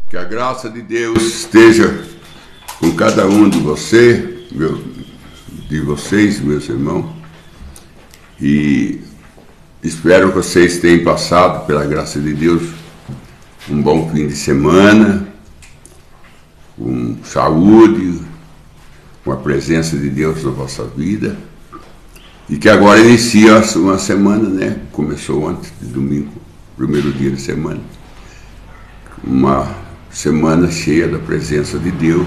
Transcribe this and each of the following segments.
Que a graça de Deus esteja com cada um de vocês, meus irmãos, e espero que vocês tenham passado, pela graça de Deus, um bom fim de semana, com saúde, com a presença de Deus na vossa vida, e que agora inicia uma semana, né? Começou ontem, de domingo, primeiro dia de semana, uma semana cheia da presença de Deus,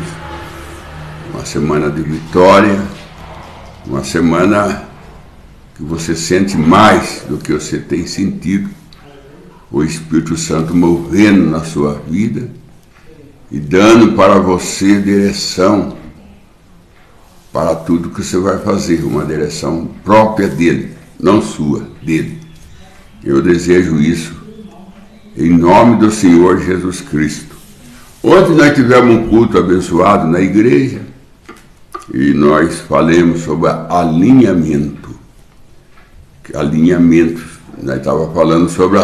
uma semana de vitória, uma semana que você sente mais do que você tem sentido, o Espírito Santo movendo na sua vida e dando para você direção para tudo que você vai fazer, uma direção própria dele, não sua, dele. Eu desejo isso em nome do Senhor Jesus Cristo. Ontem nós tivemos um culto abençoado na igreja e nós falamos sobre alinhamento. Nós estávamos falando sobre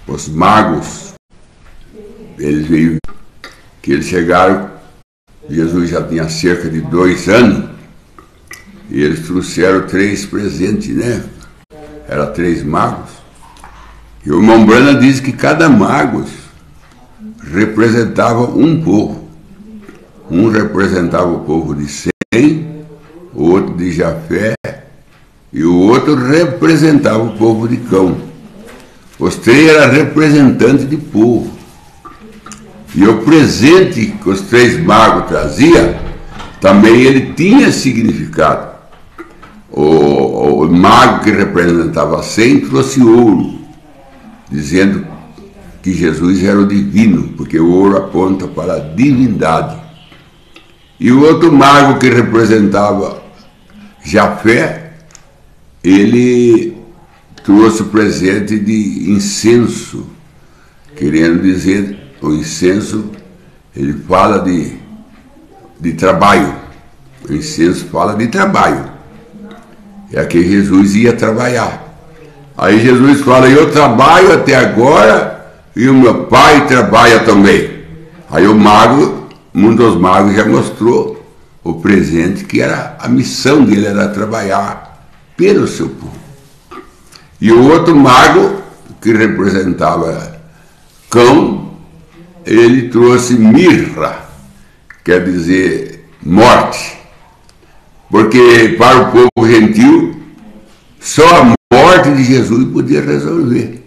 os magos. Eles chegaram, Jesus já tinha cerca de 2 anos e eles trouxeram 3 presentes, né? Eram 3 magos. E o irmão Brana diz que cada mago representava um povo. Um representava o povo de Sem, o outro de Jafé, e o outro representava o povo de Cão. Os 3 eram representantes de povo. E o presente que os 3 magos traziam, também ele tinha significado. O mago que representava Sem trouxe ouro, dizendo que Jesus era o divino, porque o ouro aponta para a divindade. E o outro mago que representava Jafé, ele trouxe o presente de incenso, querendo dizer, o incenso, ele fala de trabalho. O incenso fala de trabalho. É que Jesus ia trabalhar. Aí Jesus fala, eu trabalho até agora e o meu pai trabalha também. Aí um dos magos já mostrou o presente, que era a missão dele, era trabalhar pelo seu povo. E o outro mago, que representava Cão, ele trouxe mirra, quer dizer morte. Porque para o povo gentil, só a morte de Jesus podia resolver.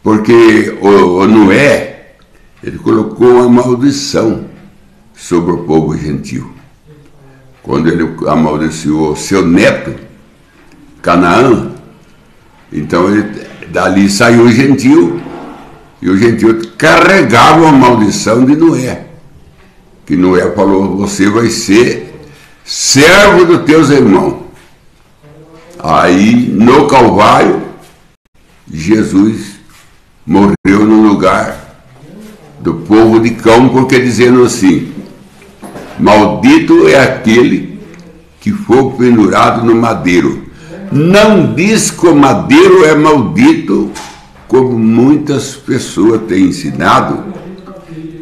Porque o Noé, ele colocou uma maldição sobre o povo gentil. Quando ele amaldiçoou seu neto, Canaã, então dali saiu o gentil, e o gentil carregava a maldição de Noé. Que Noé falou, você vai ser servo dos teus irmãos. Aí, no Calvário, Jesus morreu no lugar do povo de Cão, porque dizendo assim, maldito é aquele que for pendurado no madeiro. Não diz que o madeiro é maldito, como muitas pessoas têm ensinado,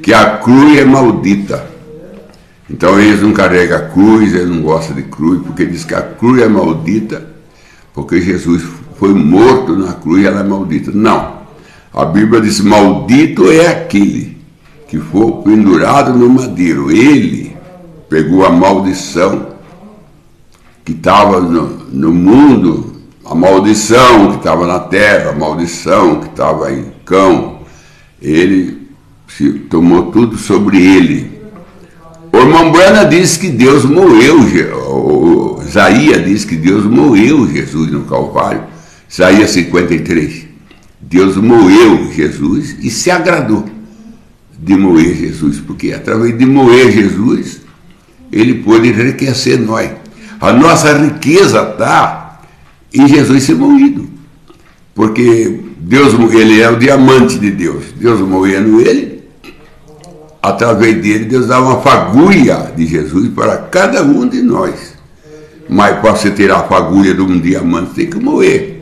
que a cruz é maldita. Então eles não carregam a cruz, eles não gostam de cruz, porque diz que a cruz é maldita, porque Jesus foi morto na cruz e ela é maldita. Não. A Bíblia diz, maldito é aquele que for pendurado no madeiro. Ele pegou a maldição que estava no mundo, a maldição que estava na terra, a maldição que estava em Cão. Ele tomou tudo sobre ele. O irmão Brana diz que Deus moeu, Isaías diz que Deus moeu Jesus no Calvário, Isaías 53. Deus moeu Jesus e se agradou de moer Jesus, porque através de moer Jesus, ele pôde enriquecer nós. A nossa riqueza está em Jesus ser moído, porque Deus, ele é o diamante de Deus. Deus moendo ele, através dele, Deus dá uma fagulha de Jesus para cada um de nós. Mas para você tirar a fagulha de um diamante, tem que moer.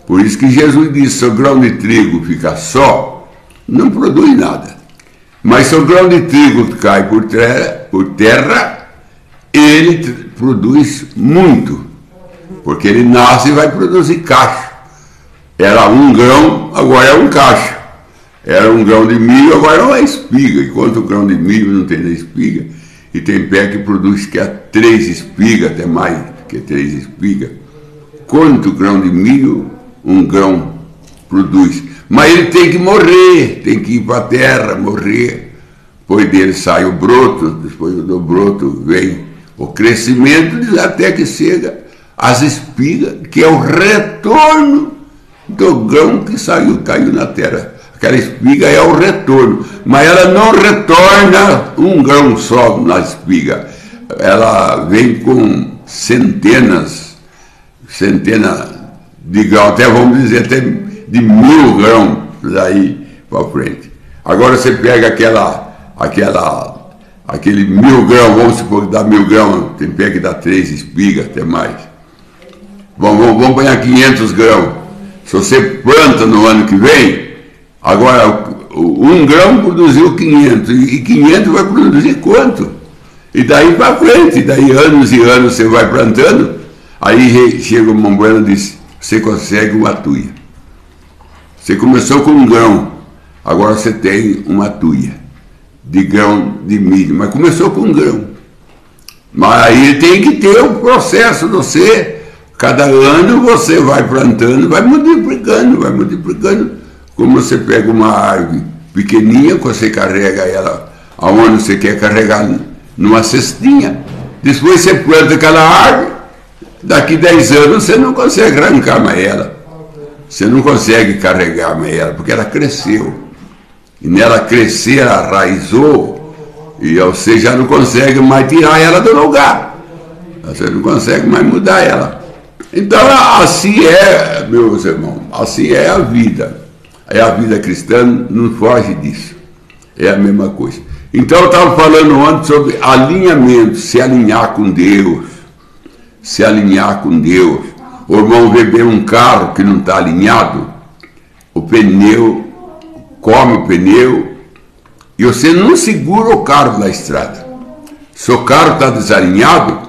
Por isso que Jesus disse, se o grão de trigo ficar só, não produz nada. Mas se o grão de trigo cai por terra, ele produz muito, porque ele nasce e vai produzir cacho. Era um grão, agora é um cacho. Era um grão de milho, agora é uma espiga. Enquanto o grão de milho não tem na espiga, e tem pé que produz que é 3 espigas, até mais que 3 espigas. Quanto grão de milho um grão produz? Mas ele tem que morrer, tem que ir para a terra, morrer. Depois dele sai o broto, depois do broto vem o crescimento, até que chega as espigas, que é o retorno do grão que caiu na terra. Aquela espiga é o retorno, mas ela não retorna um grão só na espiga. Ela vem com centenas de grãos, até vamos dizer, até de 1000 grãos daí para frente. Agora você pega aquele 1000 grãos, vamos supor que dá 1000 grãos, tem pé que dá 3 espigas, até mais. Vamos pôr 500 grãos. Se você planta no ano que vem, agora, 1 grão produziu 500, e 500 vai produzir quanto? E daí para frente, daí anos e anos você vai plantando, aí chega o Mombuena e diz, você consegue uma tuia. Você começou com 1 grão, agora você tem uma tuia de grão de milho, mas começou com 1 grão. Mas aí tem que ter um processo, você, cada ano você vai plantando, vai multiplicando, como você pega uma árvore pequenininha, você carrega ela aonde você quer carregar, numa cestinha. Depois você planta aquela árvore, daqui 10 anos você não consegue arrancar mais ela. Você não consegue carregar mais ela, porque ela cresceu. E nela crescer, ela arraizou, e você já não consegue mais tirar ela do lugar. Você não consegue mais mudar ela. Então, assim é, meus irmãos, assim é a vida. É a vida cristã, não foge disso. É a mesma coisa. Então eu estava falando ontem sobre alinhamento, se alinhar com Deus. Se alinhar com Deus. O irmão vê bem um carro que não está alinhado, o pneu, come o pneu, e você não segura o carro na estrada. Se o carro está desalinhado,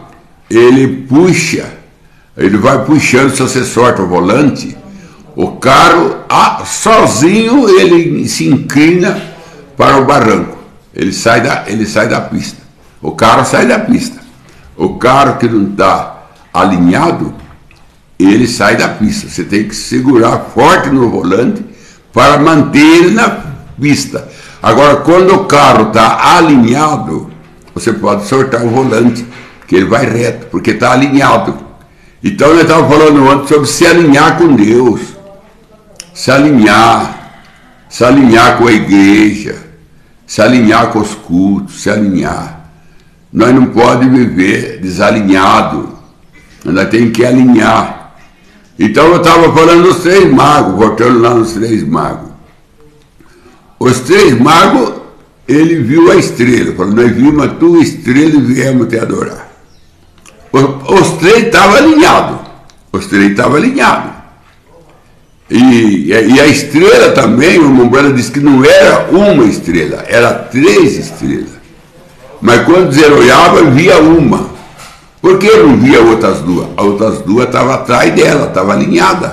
ele puxa, ele vai puxando, se você solta o volante, o carro, sozinho, ele se inclina para o barranco. Ele sai da pista. O carro sai da pista. O carro que não está alinhado, ele sai da pista. Você tem que segurar forte no volante para manter ele na pista. Agora, quando o carro está alinhado, você pode soltar o volante, que ele vai reto, porque está alinhado. Então, eu estava falando antes sobre se alinhar com Deus. Se alinhar com a igreja, se alinhar com os cultos, se alinhar. Nós não podemos viver desalinhado, nós temos que alinhar. Então eu estava falando dos 3 magos, voltando lá nos 3 magos. Os 3 magos, ele viu a estrela, falou, nós vimos a tua estrela e viemos te adorar. Os 3 estavam alinhados. E a estrela também, o Mombuena disse que não era uma estrela, era 3 estrelas. Mas quando ele olhava, via uma. Por que não via outras 2? As outras 2 estavam atrás dela, estavam alinhadas.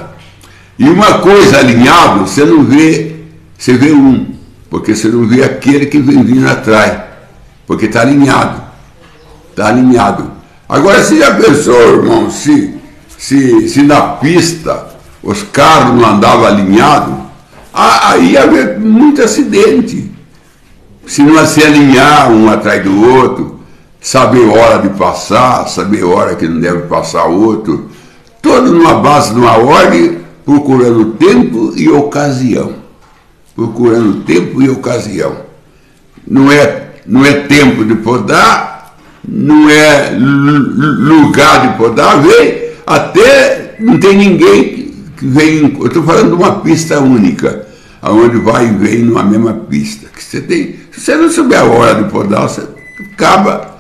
E uma coisa alinhada, você não vê, você vê um, porque você não vê aquele que vem vindo atrás, porque está alinhado. Está alinhado. Agora, se já pensou, irmão, se na pista os carros não andavam alinhados, aí ia haver muito acidente. Se não se alinhar um atrás do outro, saber hora de passar, saber hora que não deve passar outro, todo numa base, numa ordem, procurando tempo e ocasião. Procurando tempo e ocasião. Não é tempo de podar, não é lugar de podar, vem, até não tem ninguém que vem, eu estou falando de uma pista única, onde vai e vem numa mesma pista. Que você tem, se você não souber a hora de podar, você acaba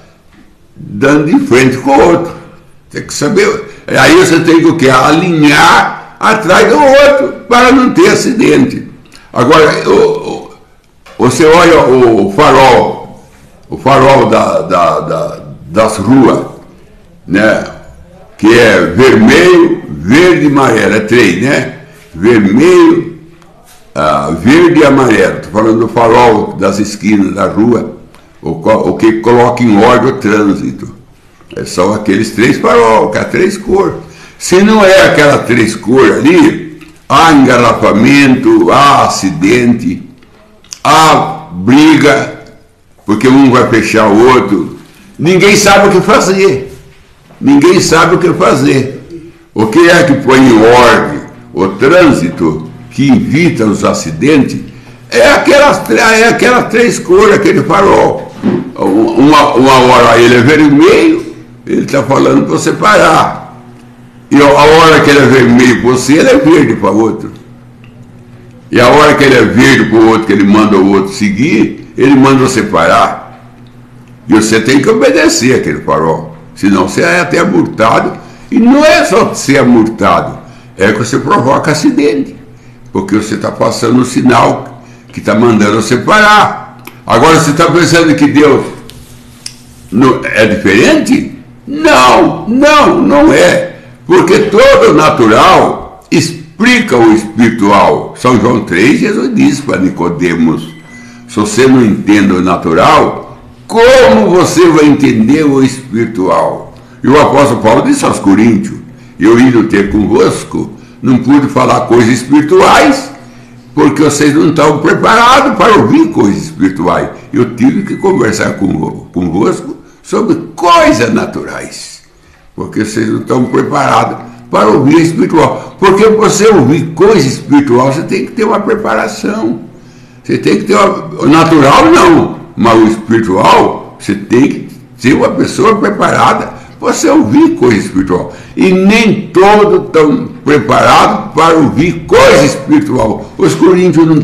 dando de frente com o outro. Tem que saber. Aí você tem que o quê? Alinhar atrás do outro para não ter acidente. Agora, Você olha o farol das ruas, né? Que é vermelho, verde e amarelo, é 3, né? Vermelho, verde e amarelo. Estou falando do farol das esquinas da rua, o que coloca em ordem o trânsito. São aqueles 3 farol, que é 3 cores. Se não é aquela 3 cores ali, há engarrafamento, há acidente, há briga, porque um vai fechar o outro. Ninguém sabe o que fazer. Ninguém sabe o que fazer. O que é que põe em ordem o trânsito, que evita os acidentes, é aquelas 3 cores, aquele farol. Uma hora ele é vermelho, ele está falando para você parar. E a hora que ele é vermelho para você, ele é verde para o outro. E a hora que ele é verde para o outro, que ele manda o outro seguir, ele manda você parar. E você tem que obedecer aquele farol. Senão você é até multado. E não é só ser multado, é que você provoca acidente. Porque você está passando o sinal que está mandando você parar. Agora você está pensando que Deus é diferente? Não é. Porque todo natural explica o espiritual. São João 3, Jesus disse para Nicodemos: se você não entende o natural, como você vai entender o espiritual? E o apóstolo Paulo disse aos Coríntios: eu indo ter convosco, não pude falar coisas espirituais, porque vocês não estão preparados para ouvir coisas espirituais. Eu tive que conversar convosco sobre coisas naturais, porque vocês não estão preparados para ouvir espiritual. Porque para você ouvir coisa espiritual, você tem que ter uma preparação. Você tem que ter o natural não, mas o espiritual, você tem que ser uma pessoa preparada para você ouvir coisa espiritual. E nem todos estão preparados para ouvir coisa espiritual. Os coríntios não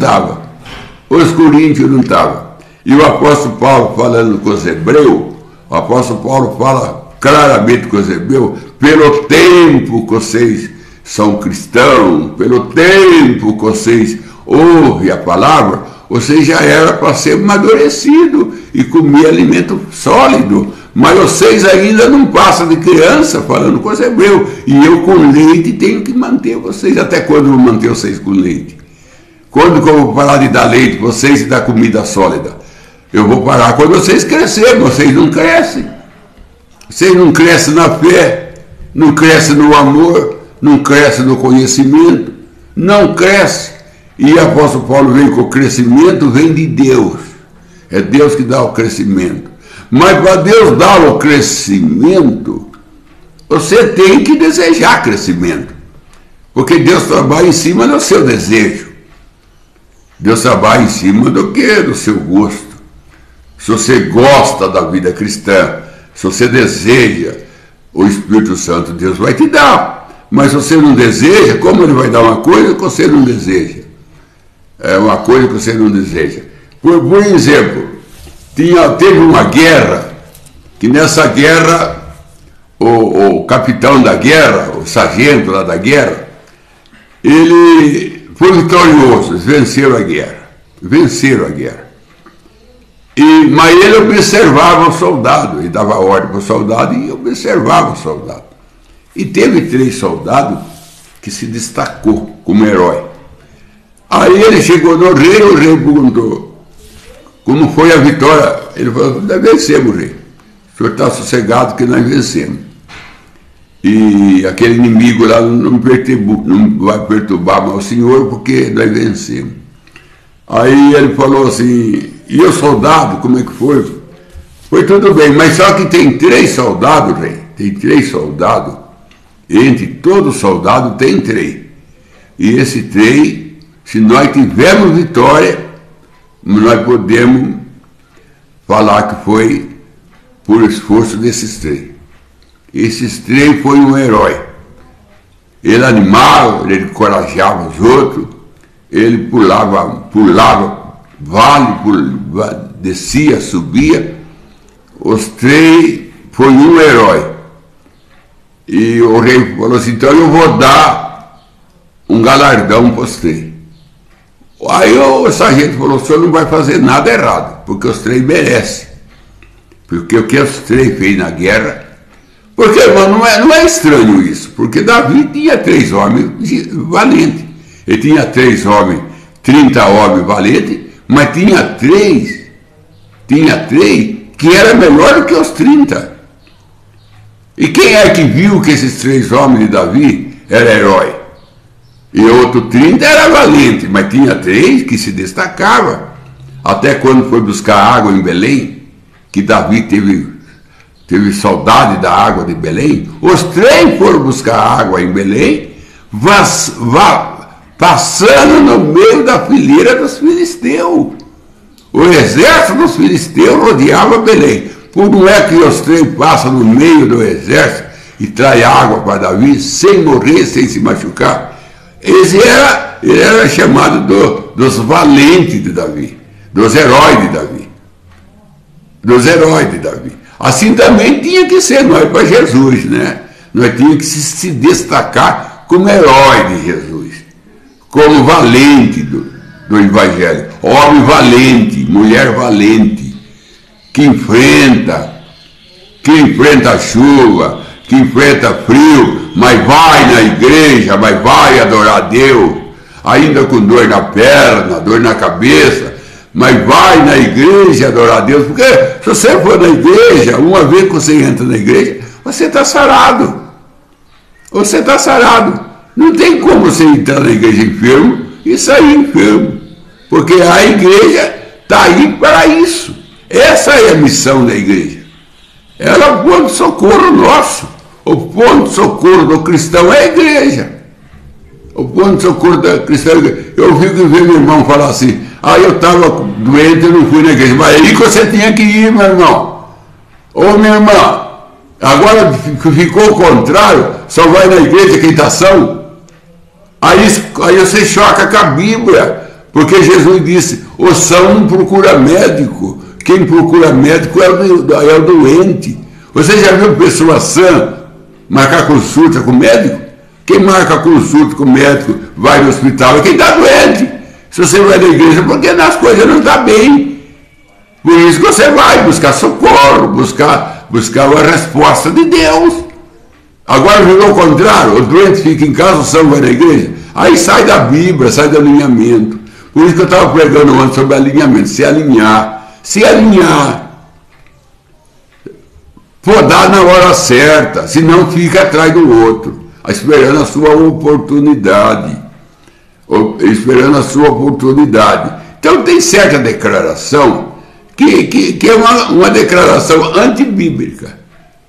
estavam. E o apóstolo Paulo, falando com os hebreus, o apóstolo Paulo fala claramente com os hebreus: pelo tempo que vocês são cristãos, pelo tempo que vocês ouvem a palavra, vocês já eram para ser amadurecido e comer alimento sólido, mas vocês ainda não passam de criança, falando com os hebreus, e eu com leite tenho que manter vocês. Até quando eu vou manter vocês com leite? Quando que eu vou parar de dar leite para vocês e dar comida sólida? Eu vou parar quando vocês crescerem. Vocês não crescem. Vocês não crescem na fé, não crescem no amor, não crescem no conhecimento, não crescem. E o apóstolo Paulo vem com o crescimento, vem de Deus. É Deus que dá o crescimento. Mas para Deus dar o crescimento, você tem que desejar crescimento. Porque Deus trabalha em cima do seu desejo. Deus trabalha em cima do quê? Do seu gosto. Se você gosta da vida cristã, se você deseja o Espírito Santo, Deus vai te dar. Mas se você não deseja, como Ele vai dar uma coisa que você não deseja? É uma coisa que você não deseja. Por exemplo, teve uma guerra, que nessa guerra, o capitão da guerra, o sargento lá da guerra, ele foi vitorioso, eles venceram a guerra. Mas ele observava o soldado, ele dava ordem para o soldado e observava o soldado. E teve 3 soldados que se destacou como herói. Aí ele chegou no rei, o rei perguntou como foi a vitória. Ele falou: nós vencemos, rei. O senhor está sossegado que nós vencemos. E aquele inimigo lá não vai perturbar mais o senhor, porque nós vencemos. Aí ele falou assim: e o soldado, como é que foi? Foi tudo bem, mas só que tem 3 soldados, rei. Tem 3 soldados. Entre todos os soldados tem 3. E esse 3, se nós tivermos vitória, nós podemos falar que foi por esforço desses 3. Esses 3 foi um herói. Ele animava, ele encorajava os outros, ele pulava vale, descia, subia. Os 3 foi um herói. E o rei falou assim: então eu vou dar um galardão para os 3. Aí o sargento falou, o senhor não vai fazer nada errado, porque os três merecem. Porque o que os três fez na guerra... Porque, irmão, não é estranho isso, porque Davi tinha 3 homens valentes. Ele tinha 3 homens, 30 homens valentes, mas tinha três que era melhor do que os 30. E quem é que viu que esses 3 homens de Davi eram herói? E outro 30 era valente, mas tinha 3 que se destacavam. Até quando foi buscar água em Belém, que Davi teve saudade da água de Belém, os 3 foram buscar água em Belém, passando no meio da fileira dos filisteus. O exército dos filisteus rodeava Belém. Por não é que os 3 passam no meio do exército e traem água para Davi, sem morrer, sem se machucar. Ele era chamado dos valentes de Davi, dos heróis de Davi. Dos heróis de Davi. Assim também tinha que ser nós para Jesus, né? Nós tínhamos que se destacar como herói de Jesus, como valente do Evangelho. Homem valente, mulher valente, que enfrenta a chuva, que enfrenta frio, mas vai na igreja, mas vai adorar a Deus, ainda com dor na perna, dor na cabeça, mas vai na igreja adorar a Deus, porque se você for na igreja, uma vez que você entra na igreja, você está sarado. Você está sarado. Não tem como você entrar na igreja enfermo e sair enfermo, porque a igreja está aí para isso. Essa é a missão da igreja. Ela é o ponto de socorro nosso. O ponto de socorro do cristão é a igreja. O ponto de socorro da cristã é a igreja. Eu fico vendo meu irmão falar assim, eu estava doente e não fui na igreja. Mas aí que você tinha que ir, meu irmão. Ô, minha irmã, agora ficou o contrário, só vai na igreja quem está são. Aí você choca com a Bíblia, porque Jesus disse, o são não procura médico, quem procura médico é o doente. Você já viu pessoa sã marcar consulta com o médico? Quem marca consulta com o médico vai no hospital é quem está doente. Se você vai na igreja, porque as coisas não estão bem. Por isso que você vai buscar socorro, buscar a resposta de Deus. Agora virou o contrário, o doente fica em casa, o são vai na igreja. Aí sai da Bíblia, sai do alinhamento. Por isso que eu estava pregando antes sobre alinhamento, se alinhar, podar na hora certa, senão fica atrás do outro, esperando a sua oportunidade. Esperando a sua oportunidade. Então tem certa declaração que é uma declaração antibíblica.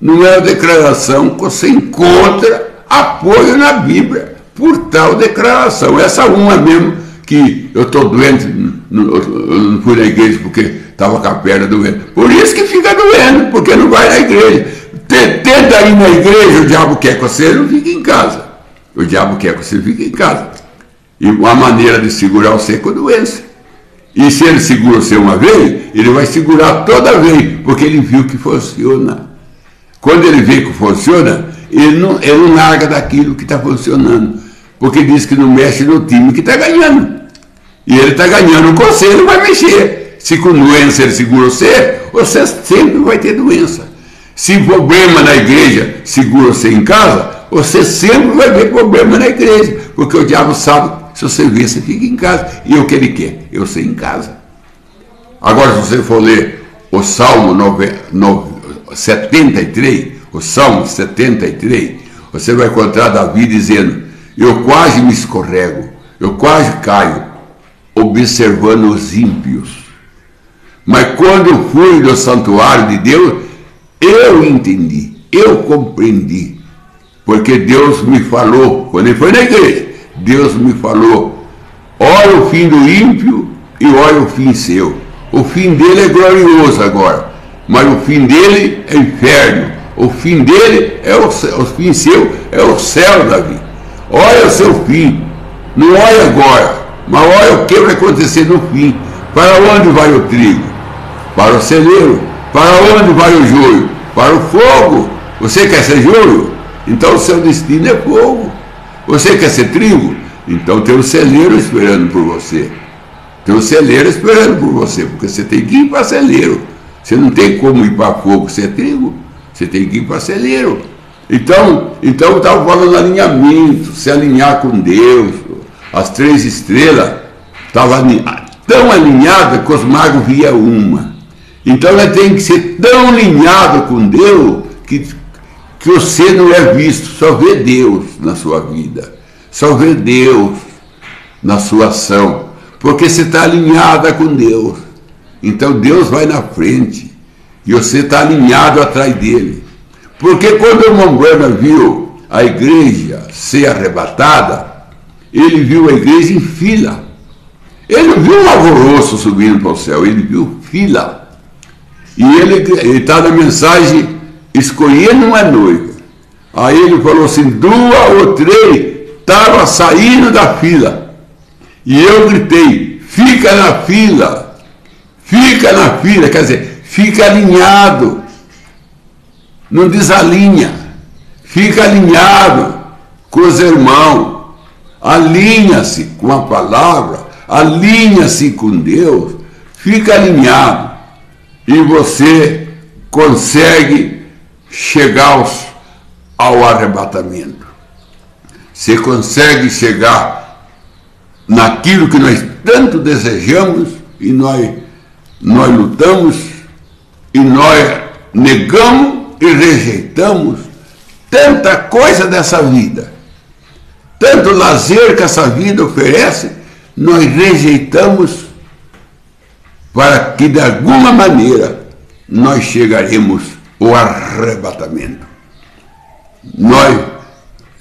Não é uma declaração que você encontra apoio na Bíblia por tal declaração. Essa uma mesmo, que eu estou doente, eu não fui na igreja porque estava com a perna doente. Por isso que fica doendo, porque não vai na igreja. Tenta ir na igreja, o diabo quer que você não fique em casa. O diabo quer que você fique em casa. E uma maneira de segurar você com a doença. E se ele segura você uma vez, ele vai segurar toda vez, porque ele viu que funciona. Quando ele vê que funciona, ele não larga daquilo que está funcionando, porque diz que não mexe no time que está ganhando. E ele está ganhando com você, ele não vai mexer. Se com doença ele segura você sempre vai ter doença. Se problema na igreja segura você em casa, você sempre vai ver problema na igreja, porque o diabo sabe. Se você vê, você fica em casa. E o que ele quer? Eu sei em casa. Agora, se você for ler o Salmo 73, o Salmo 73, você vai encontrar Davi dizendo, eu quase me escorrego, eu quase caio, observando os ímpios. Mas quando eu fui no santuário de Deus, eu entendi, eu compreendi, porque Deus me falou, quando ele foi na igreja, Deus me falou, olha o fim do ímpio e olha o fim seu. O fim dele é glorioso agora, mas o fim dele é inferno. O fim dele o fim seu é o céu, Davi. Olha o seu fim, não olha agora, mas olha o que vai acontecer no fim. Para onde vai o trigo? Para o celeiro. Para onde vai o joio? Para o fogo. Você quer ser joio? Então o seu destino é fogo. Você quer ser trigo? Então tem um celeiro esperando por você. Tem um celeiro esperando por você, porque você tem que ir para celeiro. Você não tem como ir para fogo, você é trigo. Você tem que ir para celeiro. Então eu estava falando alinhamento, se alinhar com Deus. As 3 estrelas estavam tão alinhadas que os magos via uma. Então ela tem que ser tão alinhado com Deus que você não é visto, só vê Deus na sua vida, só vê Deus na sua ação, porque você está alinhada com Deus. Então Deus vai na frente e você está alinhado atrás dele. Porque quando o irmão Branham viu a igreja ser arrebatada, ele viu a igreja em fila. Ele não viu um alvoroço subindo para o céu, ele viu fila. E ele está na mensagem escolhendo uma noiva. Aí ele falou assim, 2 ou 3 estavam saindo da fila. E eu gritei, fica na fila, quer dizer, fica alinhado, não desalinha, fica alinhado com os irmãos, alinha-se com a palavra, alinha-se com Deus, fica alinhado e você consegue chegar ao arrebatamento. Você consegue chegar naquilo que nós tanto desejamos e nós lutamos e nós negamos e rejeitamos tanta coisa dessa vida, tanto lazer que essa vida oferece, nós rejeitamos para que de alguma maneira nós chegaremos ao arrebatamento. Nós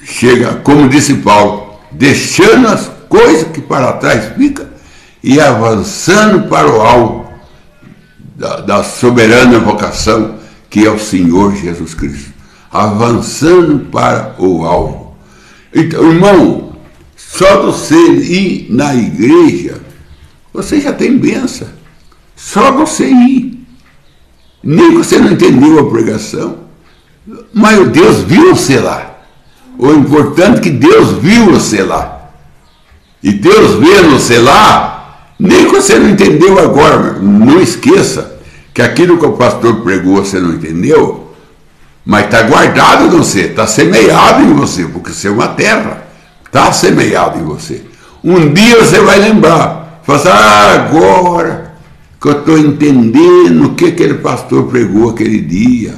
chega, como disse Paulo, deixando as coisas que para trás ficam e avançando para o alvo da soberana vocação que é o Senhor Jesus Cristo. Avançando para o alvo. Então, irmão, só você ir na igreja, você já tem bênção. Só você ir. Nem que você não entendeu a pregação, mas Deus viu você lá. O importante é que Deus viu você lá. E Deus vendo você lá, nem que você não entendeu agora, não esqueça que aquilo que o pastor pregou você não entendeu, mas está guardado em você, está semeado em você, porque você é uma terra, está semeado em você. Um dia você vai lembrar, fala assim, agora que eu estou entendendo o que aquele pastor pregou aquele dia.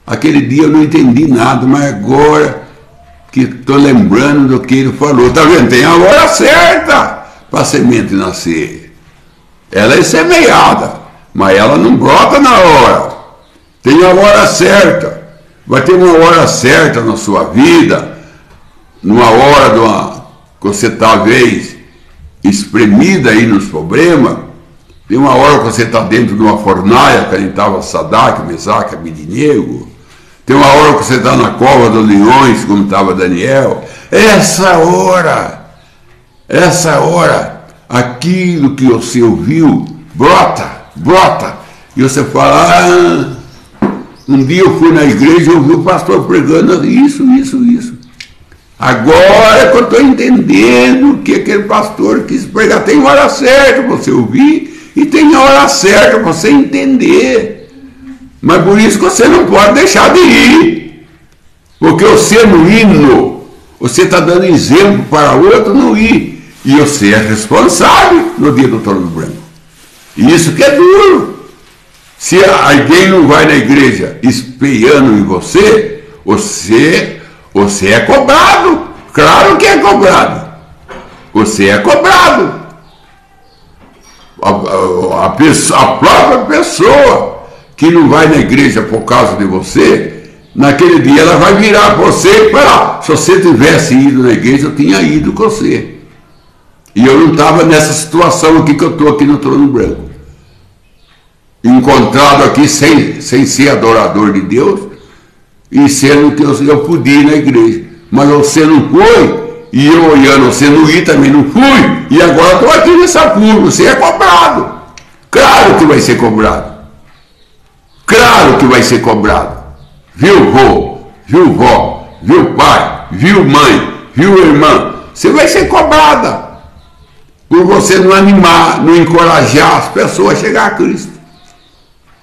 Aquele dia eu não entendi nada, mas agora que estou lembrando do que ele falou. Está vendo? Tem a hora certa para a semente nascer. Ela é semeada, mas ela não brota na hora. Tem a hora certa. Vai ter uma hora certa na sua vida, numa hora que você talvez espremida aí nos problemas. Tem uma hora que você está dentro de uma fornalha, que a gente estava Sadraque, Mesaque, Abednego. Tem uma hora que você está na cova dos leões, como estava Daniel. Essa hora, aquilo que você ouviu, brota. E você fala, um dia eu fui na igreja e ouvi o pastor pregando isso. Agora que eu estou entendendo o que aquele pastor quis pregar. Tem hora certa para você ouvir e tem hora certa para você entender. Mas por isso que você não pode deixar de ir. Porque você no hino, você está dando exemplo para outro não ir. E você é responsável no dia do trono branco. E isso que é duro. Se alguém não vai na igreja espiando em você, você é cobrado. Claro que é cobrado. Você é cobrado. A própria pessoa que não vai na igreja por causa de você, naquele dia ela vai virar para você e falar, se você tivesse ido na igreja, eu tinha ido com você. E eu não estava nessa situação aqui que eu estou aqui no trono branco. Encontrado aqui sem ser adorador de Deus, e sendo que eu podia ir na igreja. Mas você não foi, e eu olhando, você não ir também não fui, e agora estou aqui nessa curva, você é cobrado. Claro que vai ser cobrado. Claro que vai ser cobrado. Viu vô, viu vó, viu pai, viu mãe, viu irmã. Você vai ser cobrada. por você não animar, não encorajar as pessoas a chegar a Cristo,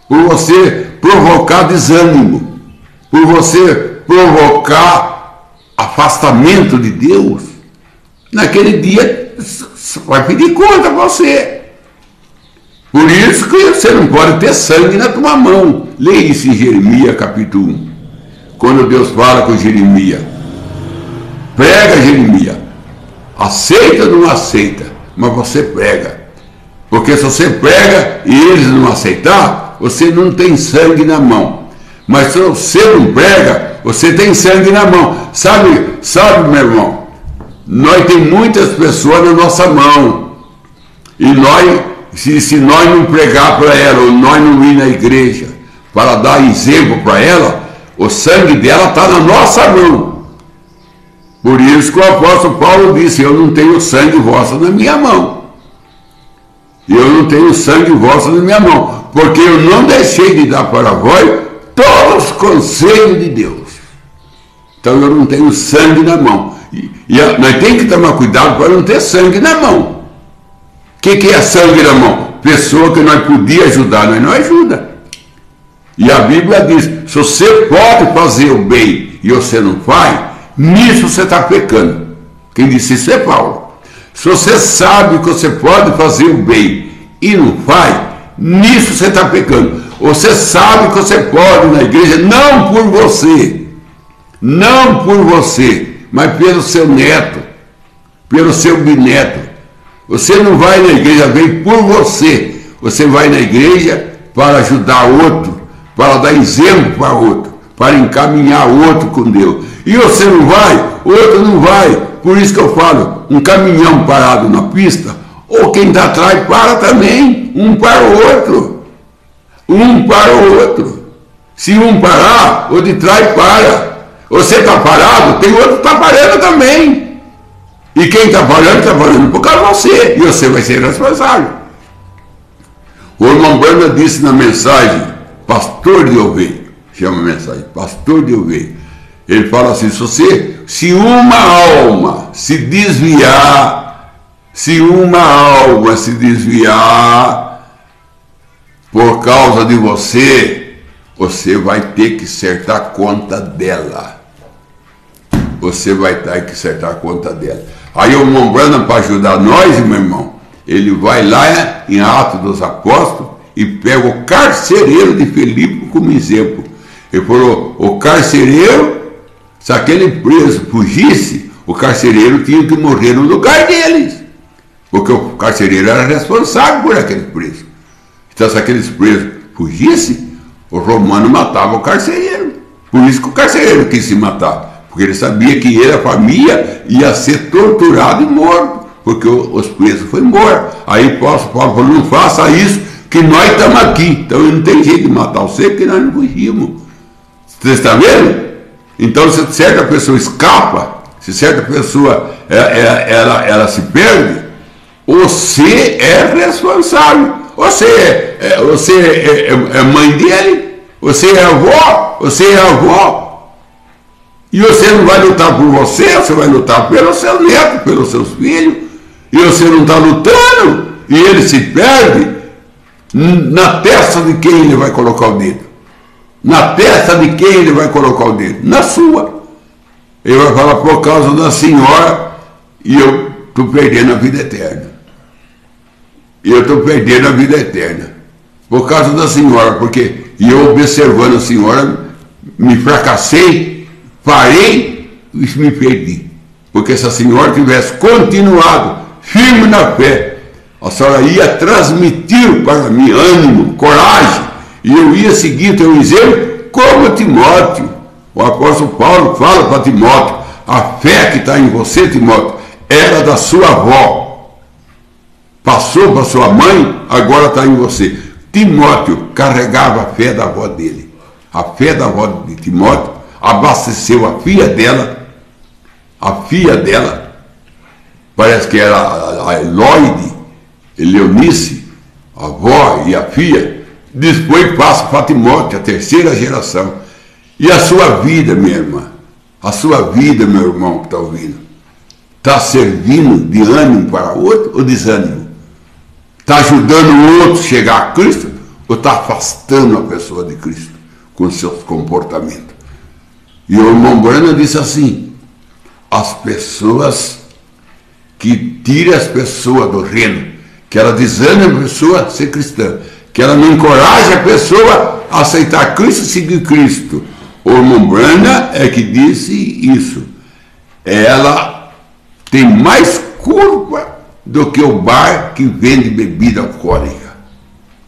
por você provocar desânimo, por você provocar afastamento de Deus, naquele dia vai pedir conta a você. Por isso que você não pode ter sangue na tua mão. Leia isso em Jeremias capítulo 1. Quando Deus fala com Jeremias, prega, Jeremias, aceita ou não aceita, mas você prega. Porque se você prega e eles não aceitar, você não tem sangue na mão. Mas se você não prega, você tem sangue na mão. Sabe, meu irmão, nós tem muitas pessoas na nossa mão. E nós, se nós não pregar para ela, ou nós não ir na igreja para dar exemplo para ela, o sangue dela está na nossa mão. Por isso que o apóstolo Paulo disse, eu não tenho sangue vosso na minha mão. Eu não tenho sangue vosso na minha mão, porque eu não deixei de dar para vós todos os conselhos de Deus. Então eu não tenho sangue na mão. E nós temos que tomar cuidado para não ter sangue na mão. O que é sangue na mão? Pessoa que nós podíamos ajudar, nós não ajuda. E a Bíblia diz, se você pode fazer o bem e você não faz, nisso você está pecando. Quem disse isso é Paulo. Se você sabe que você pode fazer o bem e não faz, nisso você está pecando. Você sabe que você pode ir na igreja, não por você, não por você, mas pelo seu neto, pelo seu bisneto. Você não vai na igreja, vem por você. Você vai na igreja para ajudar outro, para dar exemplo para outro, para encaminhar outro com Deus. E você não vai, outro não vai. Por isso que eu falo, um caminhão parado na pista, ou quem está atrás para também, um para o outro. Um para o outro. Se um parar, o de trás para. Você está parado, tem outro que está parando também. E quem está parando por causa de você. E você vai ser responsável. O irmão Branham disse na mensagem, pastor de ovelha, chama a mensagem, pastor de ovelha. Ele fala assim, se uma alma se desviar, por causa de você, você vai ter que acertar conta dela. Você vai ter que acertar a conta dela. Aí o irmão Branham, para ajudar nós, meu irmão, ele vai lá em Atos dos Apóstolos e pega o carcereiro de Filipe como exemplo. Ele falou, o carcereiro, se aquele preso fugisse, o carcereiro tinha que morrer no lugar deles. Porque o carcereiro era responsável por aquele preso. Então, se aqueles presos fugissem, o romano matava o carcereiro. Por isso que o carcereiro quis se matar. Porque ele sabia que ele, a família, ia ser torturado e morto. Porque os presos foram embora. Aí o apóstolo Paulo falou, não faça isso, que nós estamos aqui. Então não tem jeito de matar você, porque nós não fugimos. Você está vendo? Então, se certa pessoa escapa, se certa pessoa ela se perde, você é responsável. Você é mãe dele, você é avó, e você não vai lutar por você vai lutar pelo seu neto, pelos seus filhos, e você não está lutando, e ele se perde, na testa de quem ele vai colocar o dedo? Na testa de quem ele vai colocar o dedo? Na sua. Ele vai falar, por causa da senhora, e eu estou perdendo a vida eterna. Por causa da senhora, porque eu observando a senhora, me fracassei, parei e me perdi. Porque se a senhora tivesse continuado firme na fé, a senhora ia transmitir para mim ânimo, coragem, e eu ia seguir teu exemplo como Timóteo. O apóstolo Paulo fala para Timóteo, a fé que está em você, Timóteo, era da sua avó, passou para sua mãe, agora está em você. Timóteo carregava a fé da avó dele. A fé da avó de Timóteo abasteceu a filha dela, parece que era a Eloide, Leonice, a avó e a filha, depois passa para Timóteo, a terceira geração. E a sua vida, minha irmã, a sua vida, meu irmão que está ouvindo, Está servindo de ânimo para outro ou desânimo? Está ajudando o outro a chegar a Cristo ou está afastando a pessoa de Cristo com seus comportamentos? E o irmão Branham disse assim: as pessoas que tiram as pessoas do reino, que ela desanima a pessoa a ser cristã, que ela não encoraja a pessoa a aceitar Cristo e seguir Cristo. O irmão Branham é que disse isso. Ela tem mais culpa do que o bar que vende bebida alcoólica.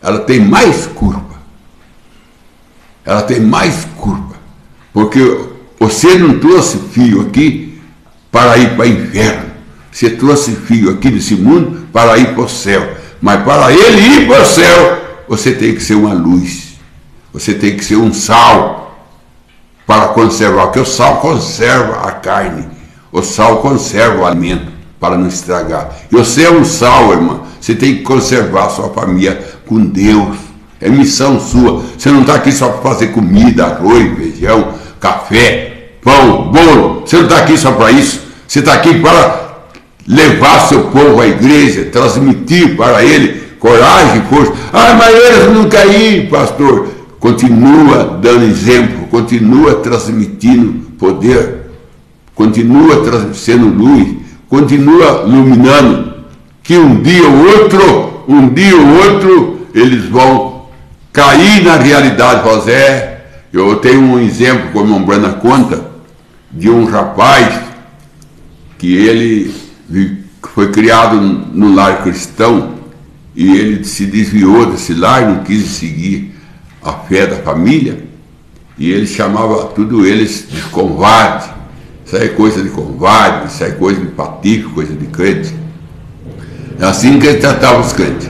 Ela tem mais culpa. Ela tem mais culpa. Porque você não trouxe filho aqui para ir para o inferno. Você trouxe filho aqui nesse mundo para ir para o céu. Mas para ele ir para o céu, você tem que ser uma luz. Você tem que ser um sal para conservar. Porque o sal conserva a carne. O sal conserva o alimento para não estragar. E você é um sal, irmã. Você tem que conservar a sua família com Deus. É missão sua. Você não está aqui só para fazer comida, arroz, feijão, café, pão, bolo. Você não está aqui só para isso. Você está aqui para levar seu povo à igreja, transmitir para ele coragem e força. Ah, mas eles não querem ir, pastor. Continua dando exemplo, continua transmitindo poder, continua sendo luz, continua iluminando, que um dia ou outro, eles vão cair na realidade. José, eu tenho um exemplo, como o irmão Branham conta, de um rapaz que ele foi criado no lar cristão e ele se desviou desse lar, não quis seguir a fé da família, e ele chamava tudo eles de covarde. Isso aí é coisa de covarde, isso aí é coisa de patife, coisa de crente. É assim que ele tratava os crentes.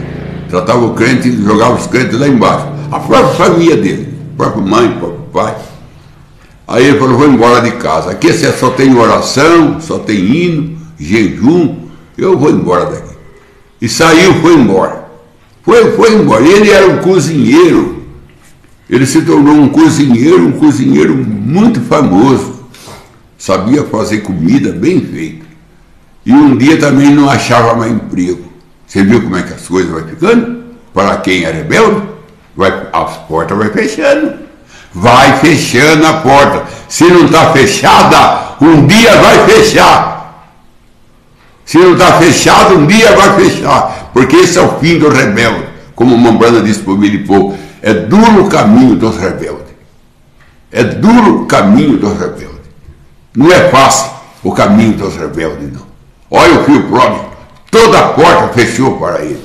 Tratava o crente e jogava os crentes lá embaixo. A própria família dele, a própria mãe, o próprio pai. Aí ele falou: vou embora de casa. Aqui você só tem oração, só tem hino, jejum. Eu vou embora daqui. E saiu, foi embora. Foi embora. Ele era um cozinheiro. Ele se tornou um cozinheiro muito famoso. Sabia fazer comida bem feita. E um dia também não achava mais emprego. Você viu como é que as coisas vão ficando? Para quem é rebelde, as portas vão fechando. Vai fechando a porta. Se não está fechada, um dia vai fechar. Se não está fechado, um dia vai fechar. Porque esse é o fim do rebelde. Como o irmão Branham disse para o Mil e Pouco, é duro o caminho dos rebeldes. É duro o caminho dos rebeldes. Não é fácil o caminho dos rebeldes, não. Olha o filho pródigo, toda a porta fechou para ele.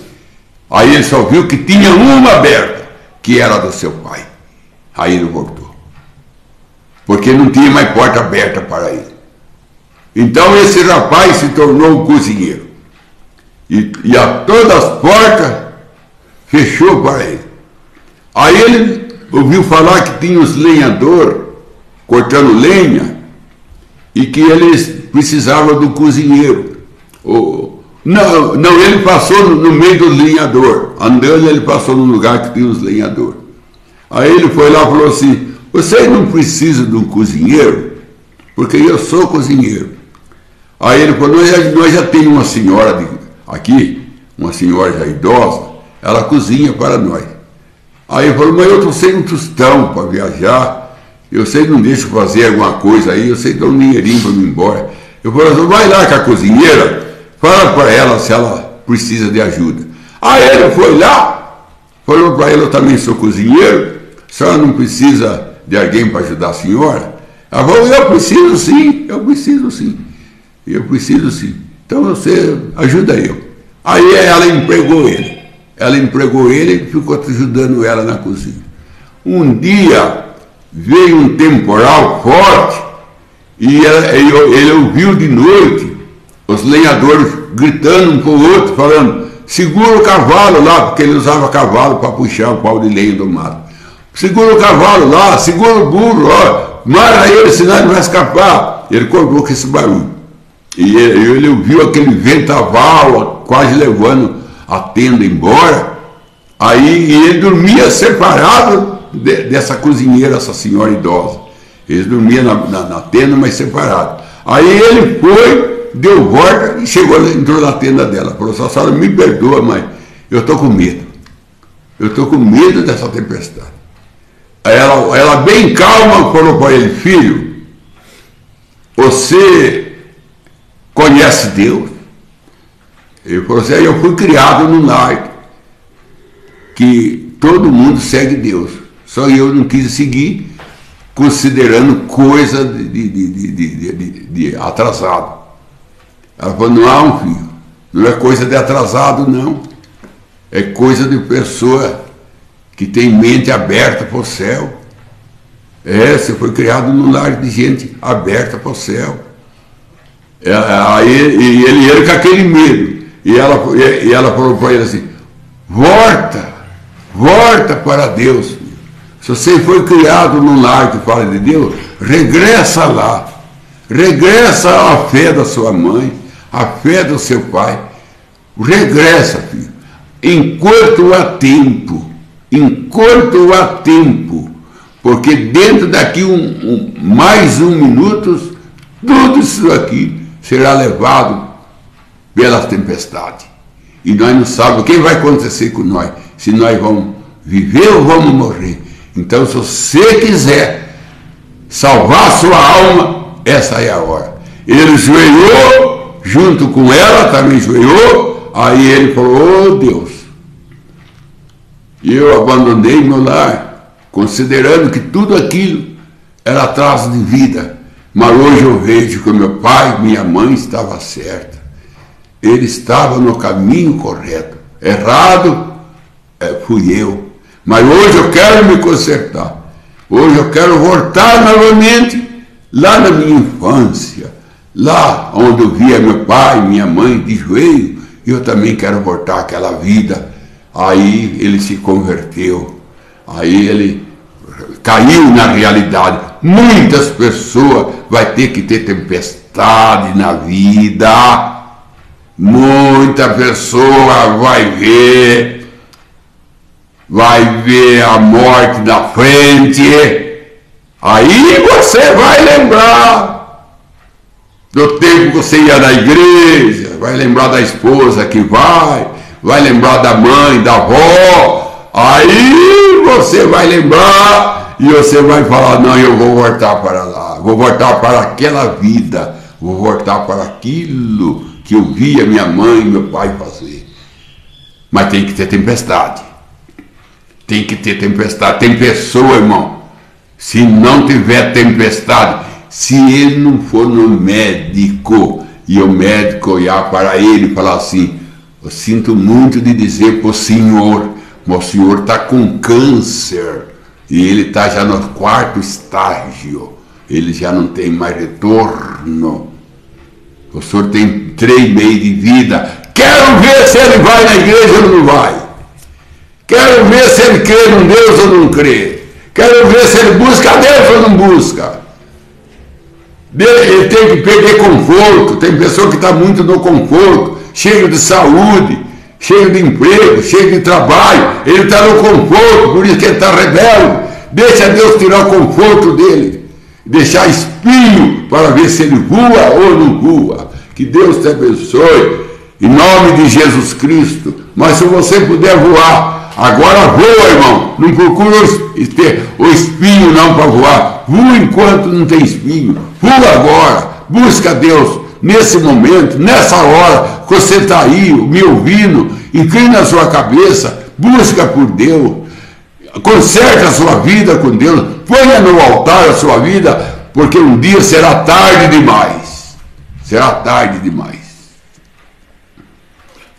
Aí ele só viu que tinha uma aberta, que era do seu pai. Aí ele voltou. Porque não tinha mais porta aberta para ele. Então esse rapaz se tornou um cozinheiro. E a todas as portas fechou para ele. Aí ele ouviu falar que tinha os lenhadores cortando lenha e que eles precisavam do cozinheiro. Não, ele passou no meio do lenhador. Andando, ele passou num lugar que tinha os lenhadores. Aí ele foi lá e falou assim: vocês não precisam de um cozinheiro? Porque eu sou cozinheiro. Aí ele falou: nós já temos uma senhora aqui, uma senhora já idosa, ela cozinha para nós. Aí ele falou: mas eu estou sem um tostão para viajar, eu sei não deixo fazer alguma coisa aí, eu sei dar um dinheirinho para me ir embora. Eu falei assim: vai lá com a cozinheira, fala para ela se ela precisa de ajuda. Aí ele foi lá, falou para ela: eu também sou cozinheiro, a senhora não precisa de alguém para ajudar a senhora? Ela falou: eu preciso sim. Então você ajuda eu. Aí ela empregou ele. E ficou ajudando ela na cozinha. Um dia veio um temporal forte e ele ouviu de noite os lenhadores gritando um para o outro, falando: segura o cavalo lá, porque ele usava cavalo para puxar o pau de lenha do mato. Segura o cavalo lá, segura o burro, ó, marra ele, senão ele vai escapar. Ele cortou com esse barulho. E ele ouviu aquele vendaval quase levando a tenda embora. Aí ele dormia separado dessa cozinheira, essa senhora idosa. Eles dormiam na tenda, mas separado. Aí ele foi, deu volta e entrou na tenda dela. Falou, a senhora me perdoa, mas eu estou com medo. Eu estou com medo dessa tempestade. Aí ela bem calma falou para ele, filho, você conhece Deus? Ele falou assim, eu fui criado num lar que todo mundo segue Deus. Só eu não quis seguir, considerando coisa de atrasado. Ela falou, não, filho, não é coisa de atrasado, não. É coisa de pessoa que tem mente aberta para o céu. Você foi criado num lar de gente aberta para o céu. Aí ele com aquele medo. E ela falou para ele assim, volta para Deus, filho. Se você foi criado num lar que fala de Deus, regressa lá. Regressa à fé da sua mãe, à fé do seu pai. Regressa, filho. Enquanto há tempo, porque dentro daqui mais um minuto, tudo isso aqui será levado pelas tempestades. E nós não sabemos o que vai acontecer com nós, se nós vamos viver ou vamos morrer. Então, se você quiser salvar a sua alma, essa é a hora. Ele joelhou, junto com ela também joelhou, aí ele falou, oh Deus, eu abandonei meu lar, considerando que tudo aquilo era atraso de vida, mas hoje eu vejo que meu pai, minha mãe estava certa. Ele estava no caminho correto. Errado fui eu. Mas hoje eu quero me consertar. Hoje eu quero voltar novamente lá na minha infância. Lá onde eu via meu pai, minha mãe de joelho. Eu também quero voltar àquela vida. Aí ele se converteu. Aí ele caiu na realidade. Muitas pessoas vai ter que ter tempestade na vida. Muita pessoa vai ver a morte na frente. Aí você vai lembrar do tempo que você ia na igreja, vai lembrar da esposa que vai lembrar da mãe, da avó. Aí você vai lembrar e você vai falar, não, eu vou voltar para lá, vou voltar para aquela vida, vou voltar para aquilo que eu via minha mãe e meu pai fazer. Mas tem que ter tempestade. Tem que ter tempestade. Tem pessoa, irmão, se não tiver tempestade, se ele não for no médico, e o médico olhar para ele e falar assim, eu sinto muito de dizer para o senhor, mas o senhor está com câncer, e ele está já no 4º estágio, ele já não tem mais retorno. O senhor tem 3 meses de vida. Quero ver se ele vai na igreja ou não vai. Quero ver se ele crê num Deus ou não crê. Quero ver se ele busca Deus ou não busca. Ele tem que perder conforto. Tem pessoa que está muito no conforto, cheio de saúde, cheio de emprego, cheio de trabalho. Ele está no conforto, por isso que ele está rebelde. Deixa Deus tirar o conforto dele. Deixar espinho para ver se ele voa ou não voa. Que Deus te abençoe, em nome de Jesus Cristo. Mas se você puder voar, agora voa, irmão. Não procura o espinho não para voar. Voa enquanto não tem espinho. Voa agora. Busca Deus nesse momento, nessa hora que você está aí me ouvindo. Inclina a sua cabeça. Busca por Deus. Conserte a sua vida com Deus, ponha no altar a sua vida, porque um dia será tarde demais. Será tarde demais.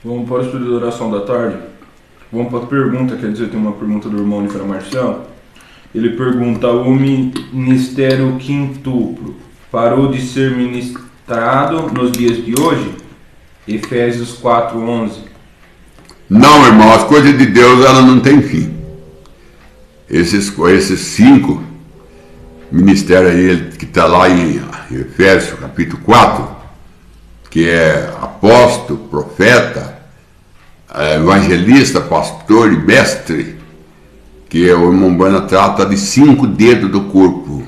Vamos para o estudo de oração da tarde. Vamos para a pergunta, quer dizer, tem uma pergunta do irmão Nicolau Marciano. Ele pergunta, o ministério quintuplo parou de ser ministrado nos dias de hoje? Efésios 4:11. Não, irmão, as coisas de Deus, elas não têm fim. Esses 5 ministérios aí, que está lá em Efésios capítulo 4, que é apóstolo, profeta, evangelista, pastor e mestre, que o irmão Bana trata de 5 dedos do corpo.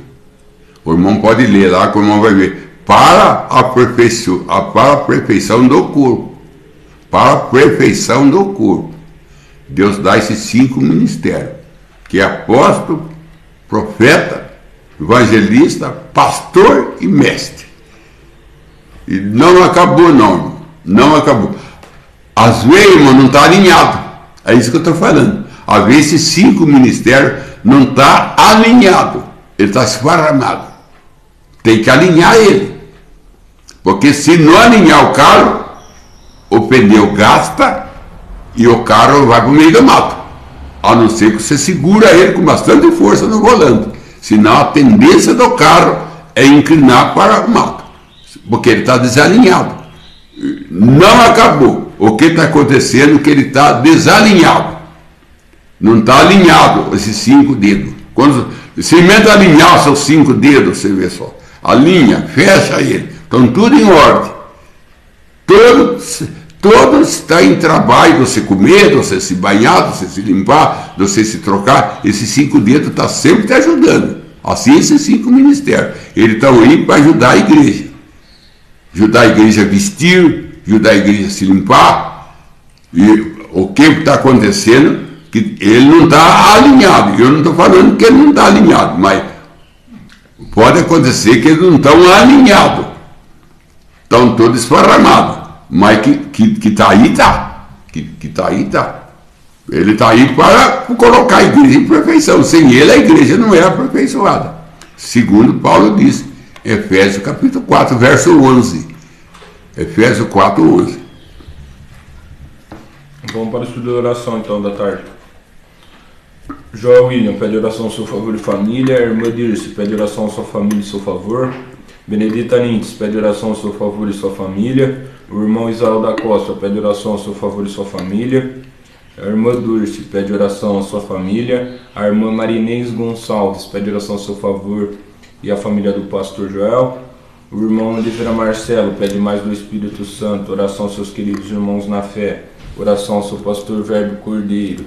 O irmão pode ler lá, que o irmão vai ver. para a perfeição do corpo. Para a perfeição do corpo. Deus dá esses 5 ministérios, que é apóstolo, profeta, evangelista, pastor e mestre. E não acabou, não. Não acabou. Às vezes, irmão, não está alinhado. É isso que eu estou falando. Às vezes, esses 5 ministérios não está alinhado. Ele está esparramado. Tem que alinhar ele. Porque se não alinhar o carro, o pneu gasta e o carro vai para o meio do mato. A não ser que você segura ele com bastante força no volante. Senão a tendência do carro é inclinar para o mato. Porque ele está desalinhado. Não acabou. O que está acontecendo é que ele está desalinhado. Não está alinhado esses 5 dedos. Quando se inventa alinhar os seus 5 dedos, você vê só. Alinha, fecha ele. Estão tudo em ordem. Todos estão em trabalho de você comer, de você se banhar, de você se limpar, de você se trocar. Esses 5 dedos estão sempre te ajudando. Assim esses 5 ministérios. Eles estão aí para ajudar a igreja. Ajudar a igreja a vestir, ajudar a igreja a se limpar. E o que está acontecendo, que ele não está alinhado. Eu não estou falando que ele não está alinhado, mas pode acontecer que eles não estão alinhados. Estão todos esparramados. Mas que está aí, está. Que está aí, está. Ele está aí para colocar a igreja em perfeição. Sem ele, a igreja não é aperfeiçoada. Segundo Paulo diz, Efésios capítulo 4, verso 11. Efésios 4, 11. Vamos para o estudo de oração, então, da tarde. João William pede oração ao seu favor e família. A irmã Dirce pede oração à sua família e seu favor. Benedita Nintz pede oração ao seu favor e sua família. O irmão Isaú da Costa pede oração ao seu favor e sua família. A irmã Durce pede oração à sua família. A irmã Marinês Gonçalves pede oração ao seu favor e a família do pastor Joel. O irmão Oliveira Marcelo pede mais do Espírito Santo, oração aos seus queridos irmãos na fé, oração ao seu pastor Verbo Cordeiro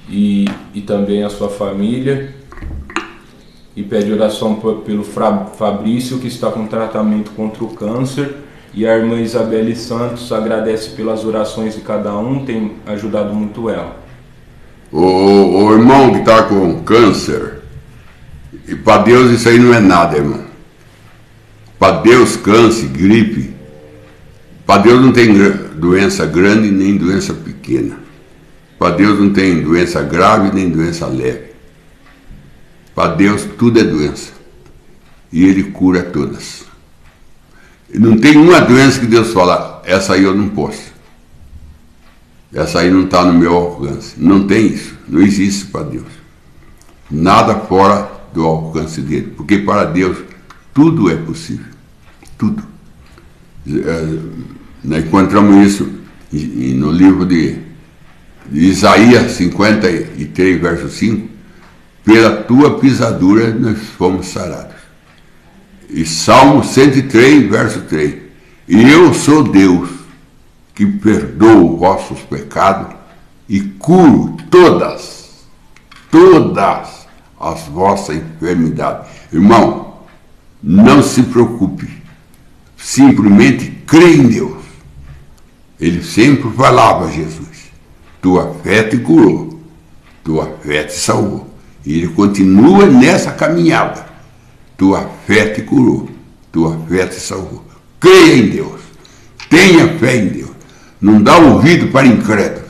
e também a sua família. E pede oração pelo Fabrício, que está com tratamento contra o câncer. E a irmã Isabelle Santos agradece pelas orações de cada um, tem ajudado muito ela. O irmão que está com câncer, e para Deus isso aí não é nada, irmão. Para Deus, câncer, gripe, para Deus não tem doença grande nem doença pequena. Para Deus não tem doença grave nem doença leve. Para Deus tudo é doença. E Ele cura todas. E não tem uma doença que Deus fala, essa aí eu não posso. Essa aí não está no meu alcance. Não tem isso. Não existe para Deus. Nada fora do alcance dele. Porque para Deus tudo é possível. Tudo. Nós encontramos isso no livro de Isaías 53, verso 5. Pela tua pisadura nós fomos sarados. E Salmo 103, verso 3. E eu sou Deus que perdoo vossos pecados e curo todas as vossas enfermidades. Irmão, não se preocupe. Simplesmente crê em Deus. Ele sempre falava a Jesus. Tua fé te curou. Tua fé te salvou. E ele continua nessa caminhada. Tua fé te curou. Tua fé te salvou. Creia em Deus. Tenha fé em Deus. Não dá ouvido para incrédulos.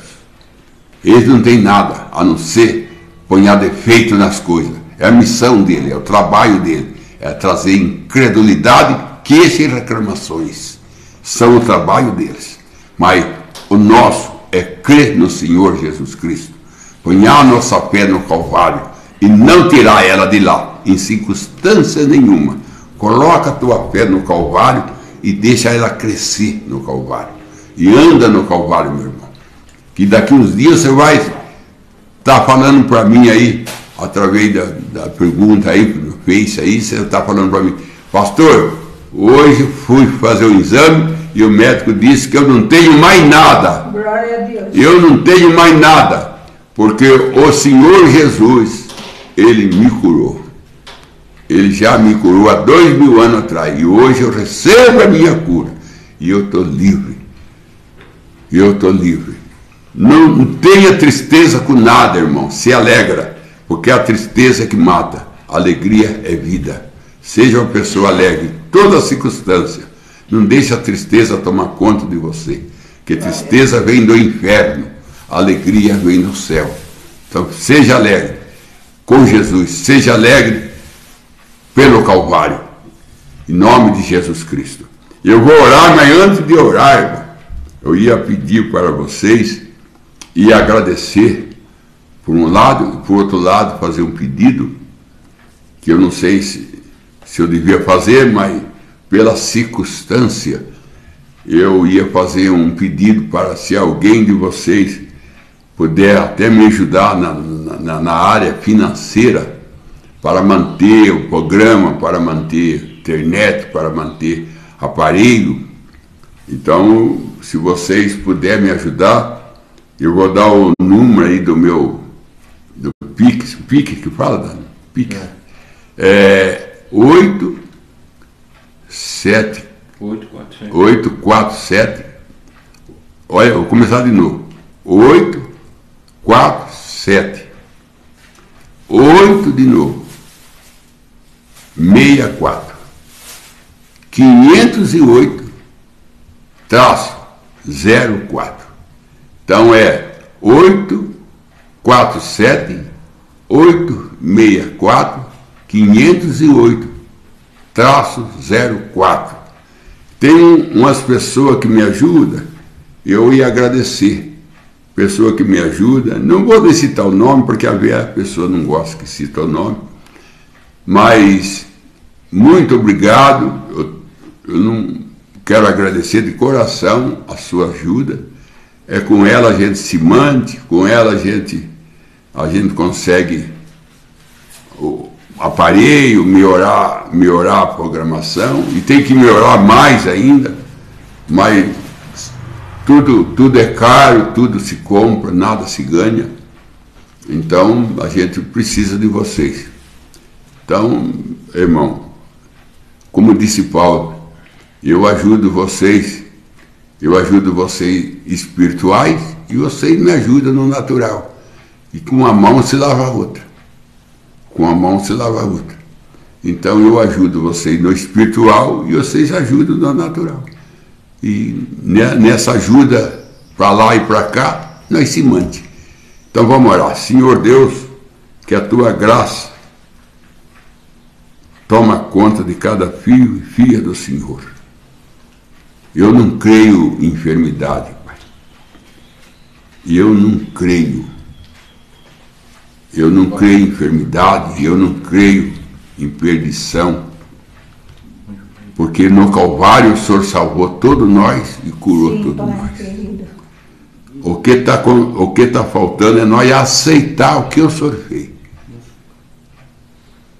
Eles não têm nada a não ser ponhar defeito nas coisas. É a missão dele, é o trabalho dele. É trazer incredulidade, queixa e reclamações. São o trabalho deles. Mas o nosso é crer no Senhor Jesus Cristo. Ponhar a nossa fé no Calvário e não tirar ela de lá, em circunstância nenhuma. Coloca a tua fé no Calvário e deixa ela crescer no Calvário. E anda no Calvário, meu irmão. Que daqui uns dias você vai estar falando para mim aí, através da pergunta aí, no Face aí, você está falando para mim, pastor, hoje fui fazer o exame e o médico disse que eu não tenho mais nada. Glória a Deus. Eu não tenho mais nada, porque o Senhor Jesus, Ele me curou. Ele já me curou há 2000 anos atrás. E hoje eu recebo a minha cura. E eu estou livre. Eu estou livre. Não tenha tristeza com nada, irmão. Se alegra. Porque a tristeza é que mata. A alegria é vida. Seja uma pessoa alegre em toda circunstância. Não deixe a tristeza tomar conta de você. Porque tristeza vem do inferno. A alegria vem do céu. Então, seja alegre com Jesus. Seja alegre pelo Calvário. Em nome de Jesus Cristo. Eu vou orar, mas antes de orar, irmão, eu ia pedir para vocês e agradecer, por um lado, e por outro lado, fazer um pedido, que eu não sei se eu devia fazer, mas pela circunstância, eu ia fazer um pedido para, se alguém de vocês puder até me ajudar na área financeira, para manter o programa, para manter internet, para manter aparelho. Então, se vocês puderem me ajudar, eu vou dar o número aí do Pix, Pix que fala, Dani? Pix. 847. Olha, eu vou começar de novo. 847. 8 de novo. 64. 508-04. Então é 847-864-508-04. Tem umas pessoas que me ajudam, eu ia agradecer. Pessoa que me ajuda, não vou citar o nome, porque a pessoa não gosta que cita o nome, mas muito obrigado. Eu não quero agradecer de coração a sua ajuda. É com ela a gente se mantém, com ela a gente consegue o aparelho, melhorar a programação, e tem que melhorar mais ainda, mas tudo é caro, tudo se compra, nada se ganha. Então a gente precisa de vocês. Então, irmão, como disse Paulo, eu ajudo vocês espirituais e vocês me ajudam no natural. E com uma mão se lava a outra. Com a mão se lava a outra. Então eu ajudo vocês no espiritual e vocês ajudam no natural. E nessa ajuda para lá e para cá, nós se mantemos. Então vamos orar. Senhor Deus, que a tua graça toma conta de cada filho e filha do Senhor. Eu não creio em enfermidade, Pai. E eu não creio. Eu não creio em enfermidade, eu não creio em perdição. Porque no Calvário o Senhor salvou todos nós e curou todos nós. O que está faltando é nós aceitar o que o Senhor fez.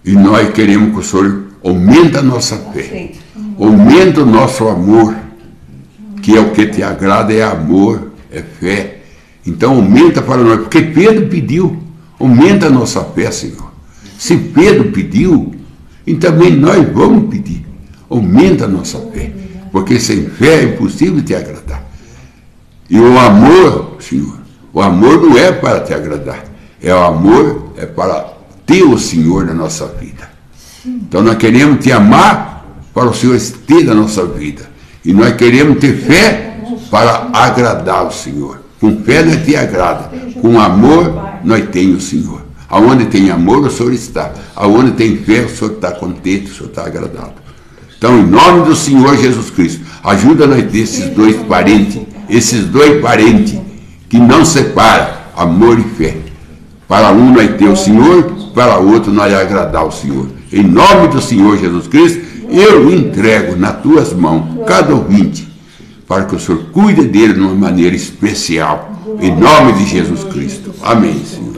E nós queremos que o Senhor aumente a nossa fé, aumente o nosso amor, que é o que te agrada, é amor, é fé. Então aumenta para nós, porque Pedro pediu, aumenta a nossa fé, Senhor. Se Pedro pediu, então também nós vamos pedir. Aumenta a nossa fé, porque sem fé é impossível te agradar. E o amor, Senhor, o amor não é para te agradar, o amor é para ter o Senhor na nossa vida. Então nós queremos te amar para o Senhor ter na nossa vida. E nós queremos ter fé para agradar o Senhor. Com fé nós te agrada, com amor nós temos o Senhor. Aonde tem amor o Senhor está, aonde tem fé o Senhor está contente, o Senhor está agradado. Então, em nome do Senhor Jesus Cristo, ajuda nós a ter esses dois parentes que não separam amor e fé. Para um nós ter o Senhor, para o outro nós agradar o Senhor. Em nome do Senhor Jesus Cristo, eu entrego nas tuas mãos cada ouvinte, para que o Senhor cuide dele de uma maneira especial. Em nome de Jesus Cristo. Amém, Senhor.